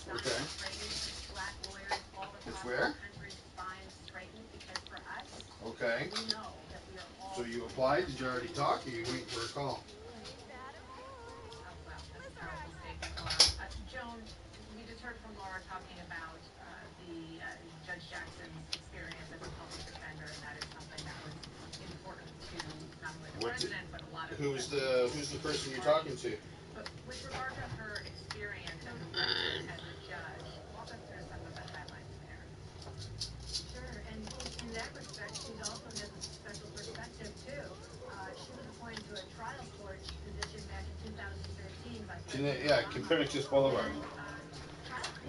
Okay. It's where? Okay. So you applied? Did you already talk? Or you waiting for a call? Joan, we just heard from Laura talking about the Judge Jackson's experience as a public defender, and that is something that was important to not only the president, but a lot of Who's the person you're talking to? But with regard to her experience as a judge, walk us through some of the highlights there. Sure, and in that respect, she's also has a special perspective too. She was appointed to a trial court position back in 2013 by Copernicus Boulevard.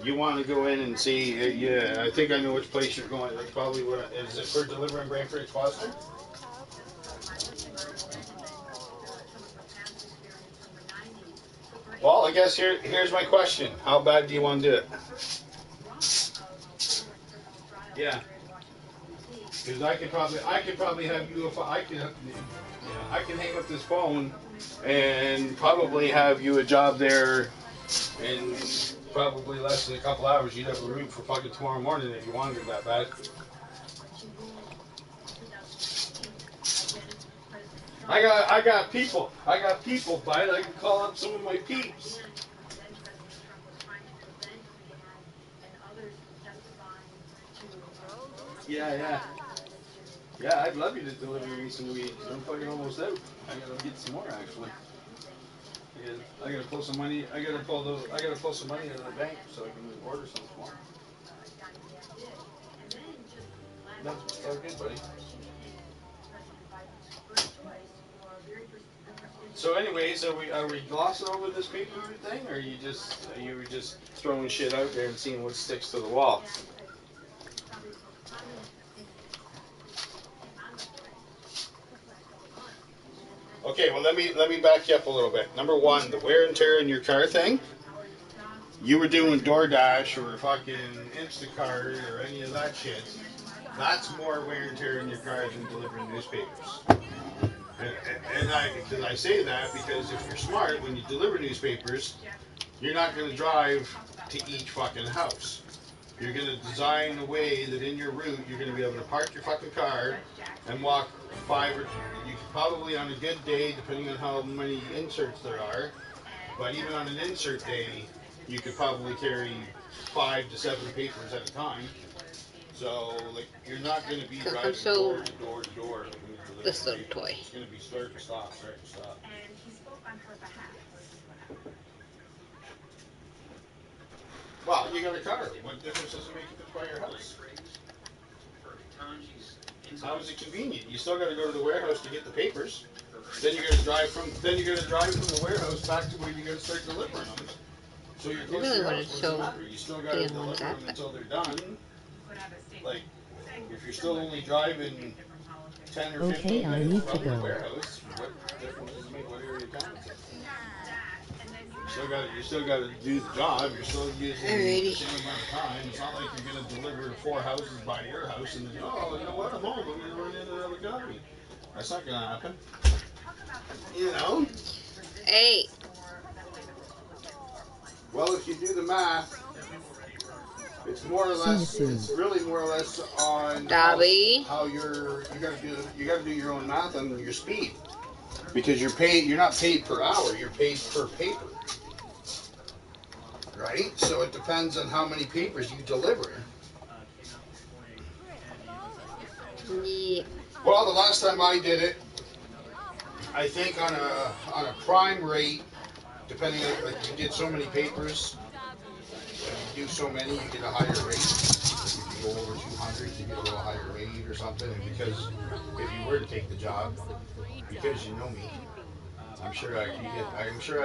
You want to go in and see? Yeah, I think I know which place you're going. That's probably what. Is it for delivering Brantford Expositor? Well, I guess here's my question. How bad do you want to do it? Yeah. Because I could probably have you if I can hang up this phone and probably have you a job there in probably less than a couple hours. You'd have a room for fucking tomorrow morning if you wanted it that bad. I got people, bud. I can call up some of my peeps. Yeah. Yeah, I'd love you to deliver me some weed. I'm fucking almost out. I gotta get some more actually. I gotta pull some money. I gotta pull some money out of the bank so I can order some tomorrow. That's all good, buddy. So, anyways, are we glossing over this paper thing, or are you just throwing shit out there and seeing what sticks to the wall? Okay, well let me back you up a little bit. Number one, the wear and tear in your car thing. You were doing DoorDash or fucking Instacart or any of that shit. That's more wear and tear in your car than delivering newspapers. And I say that because if you're smart, when you deliver newspapers, you're not going to drive to each fucking house. You're going to design a way that in your route you're going to be able to park your fucking car and walk you could probably on a good day, depending on how many inserts there are, but even on an insert day, you could probably carry 5 to 7 papers at a time. So, like, you're not going to be driving door to door to door. This little toy. It's going to be start to stop, start to stop. And he spoke on her behalf. Listen to what happened. Well, you got a car. What difference does it make if it's by your house? How is it convenient? You still got to go to the warehouse to get the papers. Then you're gonna drive from the warehouse back to where you got to start delivering them. So you're close to your house. What's the matter? You still got to deliver them until they're done. Like, if you're still only driving 10 or 15 minutes from the warehouse, what difference does it make what area of town it's in? You still got to do the job. You're still using the same amount of time. It's not like you're going to deliver 4 houses by your house and then, oh, you know what, I'm home. I'm going to run into another coffee. That's not going to happen. You know? Hey. Well, if you do the math, it's more or less. It's really more or less on how you got to do your own math on your speed, because you're not paid per hour. You're paid per paper. Right? So it depends on how many papers you deliver. Yeah. Well, the last time I did it, I think on a prime rate, depending on, like, you did so many papers, if you do so many, you get a higher rate. If you go over 200, you get a little higher rate or something. And because if you were to take the job, because you know me, I'm sure I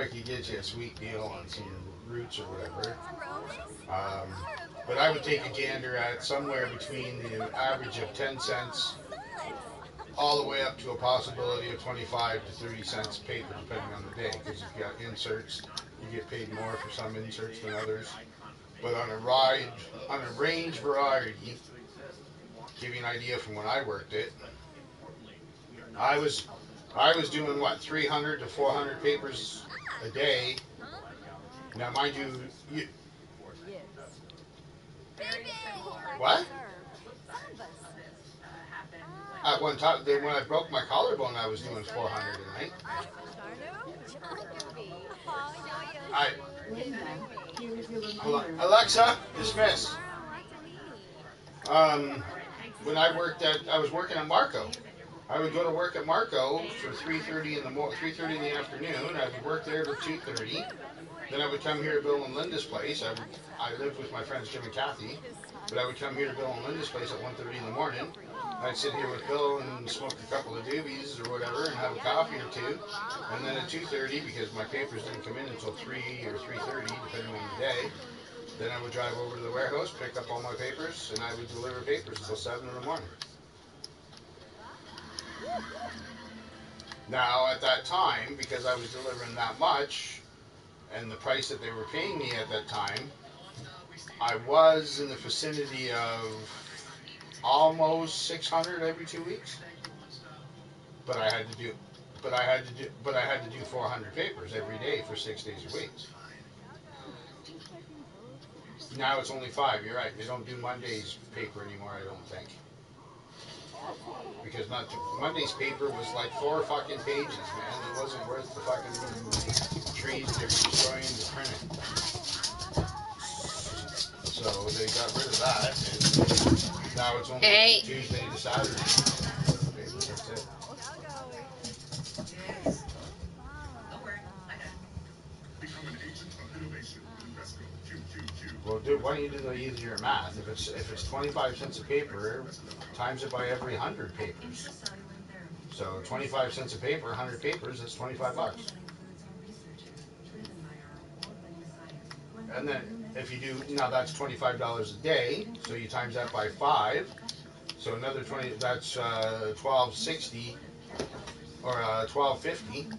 could get you a sweet deal on some routes or whatever. But I would take a gander at somewhere between the average of 10 cents all the way up to a possibility of 25 to 30 cents a paper, depending on the day. Because if you got inserts, you get paid more for some inserts than others. But on a range variety, give you an idea from when I worked it, I was doing what, 300 to 400 papers a day. Now, mind you, what? At one time, when I broke my collarbone, I was doing 400 a night. Hold on. Alexa, dismiss. When I was working at Marco. I would go to work at Marco for 3:30 in the afternoon. I would work there till 2:30. Then I would come here to Bill and Linda's place. I lived with my friends Jim and Kathy, but I would come here to Bill and Linda's place at 1:30 in the morning. I'd sit here with Bill and smoke a couple of doobies or whatever and have a coffee or two. And then at 2:30, because my papers didn't come in until 3 or 3:30, depending on the day, then I would drive over to the warehouse, pick up all my papers, and I would deliver papers until 7 in the morning. Now, at that time, because I was delivering that much, and the price that they were paying me at that time, I was in the vicinity of almost 600 every 2 weeks. But I had to do 400 papers every day for 6 days a week. Now it's only 5. You're right. They don't do Monday's paper anymore, I don't think. Because Monday's paper was like 4 fucking pages, man. It wasn't worth the fucking trees they were destroying to print it. So they got rid of that. And now it's only Hey. Tuesday to Saturday. That's it. Don't worry, I got it. Become an agent of innovation with Invesco. Q. Well, why don't you do the easier math? If it's 25 cents a paper, times it by every 100 papers. So 25 cents a paper, 100 papers, that's 25 bucks. And then if you do, now that's $25 a day, so you times that by 5, so another 20, that's 1260 or 1250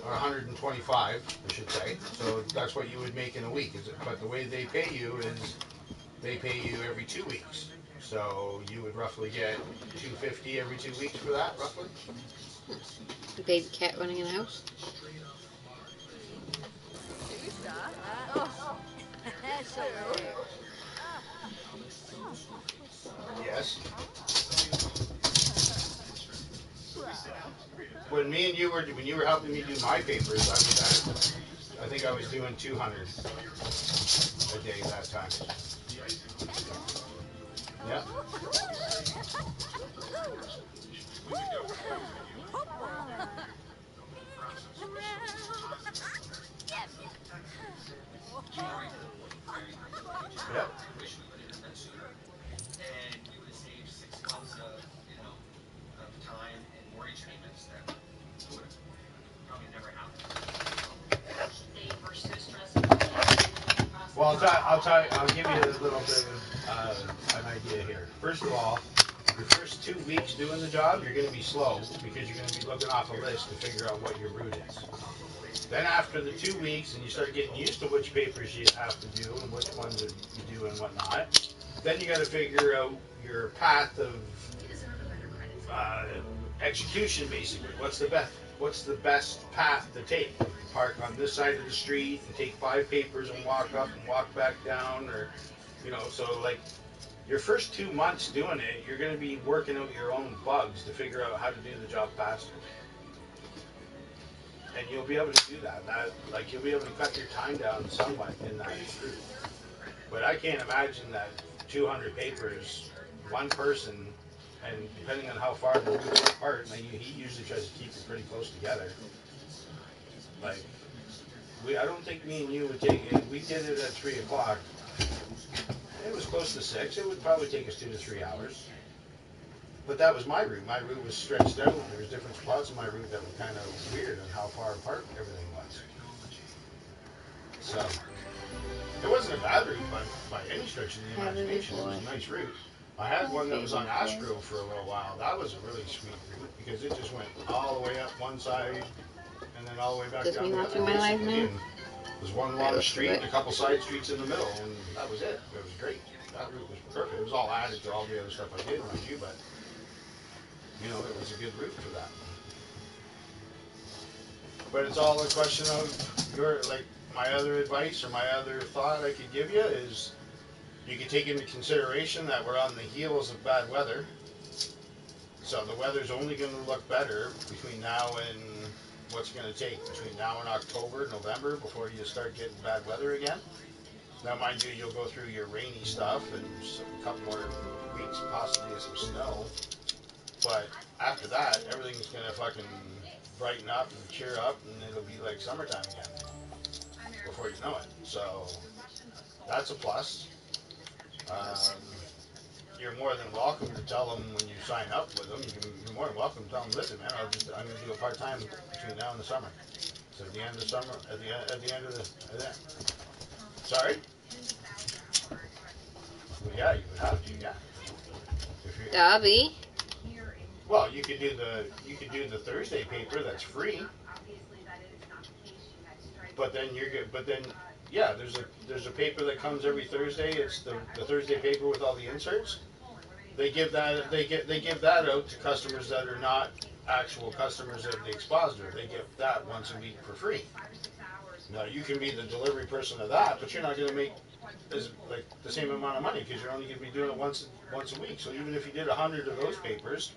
or 125, I should say. So that's what you would make in a week. But the way they pay you is they pay you every 2 weeks. So you would roughly get 250 every 2 weeks for that, roughly. The baby cat running in the house. Yes. When you were helping me do my papers, I think I was doing 200 a day that time. Yeah. Yep. Wish we would have done that sooner, and we would have saved 6 months of time and mortgage payments that would have probably never happened. Well, I'll give you a little bit of an idea here. First of all, your first 2 weeks doing the job, you're going to be slow because you're going to be looking off a list to figure out what your route is. Then after the 2 weeks, and you start getting used to which papers you have to do and which ones you do and whatnot, then you got to figure out your path of execution, basically. What's the best path to take? Park on this side of the street and take 5 papers and walk up and walk back down, or so like your first 2 months doing it, you're going to be working out your own bugs to figure out how to do the job faster. And you'll be able to do that. You'll be able to cut your time down somewhat in that route. But I can't imagine that 200 papers, one person, and depending on how far the routes are apart, and he usually tries to keep it pretty close together. Like, I don't think me and you would take it. We did it at 3 o'clock. It was close to 6. It would probably take us 2 to 3 hours. But that was my route. My route was stretched out. There was different spots in my route that were kind of weird on how far apart everything was. So, it wasn't a bad route by any stretch of the imagination. It was a nice route. I had one that was on Astro for a little while. That was a really sweet route because it just went all the way up one side and then all the way back Just down me the watching other. my live now? There's one long street and a couple side streets in the middle, and that was it. It was great. That route was perfect. It was all added to all the other stuff I did, mind you, but it was a good route for that. But it's all a question of my other advice or my other thought I could give you is you can take into consideration that we're on the heels of bad weather. So the weather's only going to look better between now and what's going to take between now and October, November before you start getting bad weather again. Now, mind you, you'll go through your rainy stuff and a couple more weeks possibly of some snow. But after that, everything's going to fucking brighten up and cheer up, and it'll be like summertime again before you know it. So that's a plus. You're more than welcome to tell them when you sign up with them. You're more than welcome to tell them, listen, man, I'm going to do a part time between now and the summer. So at the end of summer, at the end of the. Sorry. Well, yeah, you would have to, yeah. Dobby. Well, you could do the Thursday paper that's free. But then yeah, there's a paper that comes every Thursday. It's the Thursday paper with all the inserts. They give that out to customers that are not actual customers of the expositor. They get that once a week for free. Now you can be the delivery person of that, but you're not going to make the same amount of money because you're only going to be doing it once a week. So even if you did 100 of those papers,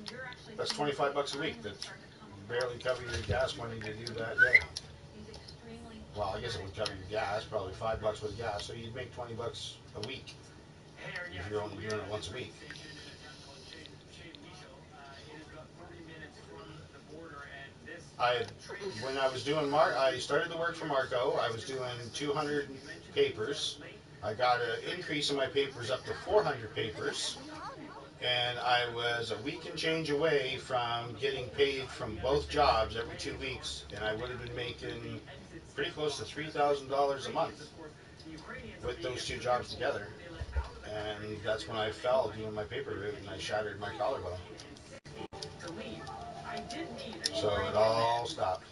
that's $25 a week. That's barely cover your gas money to do that day. Well, I guess it would cover your gas, probably $5 with gas. So you'd make $20 a week if you're only doing it once a week. when I was doing I started the work for Marco. I was doing 200 papers. I got an increase in my papers up to 400 papers, and I was a week and change away from getting paid from both jobs every 2 weeks, and I would have been making pretty close to $3,000 a month with those two jobs together. And that's when I fell doing my paper route, and I shattered my collarbone. So it all stopped.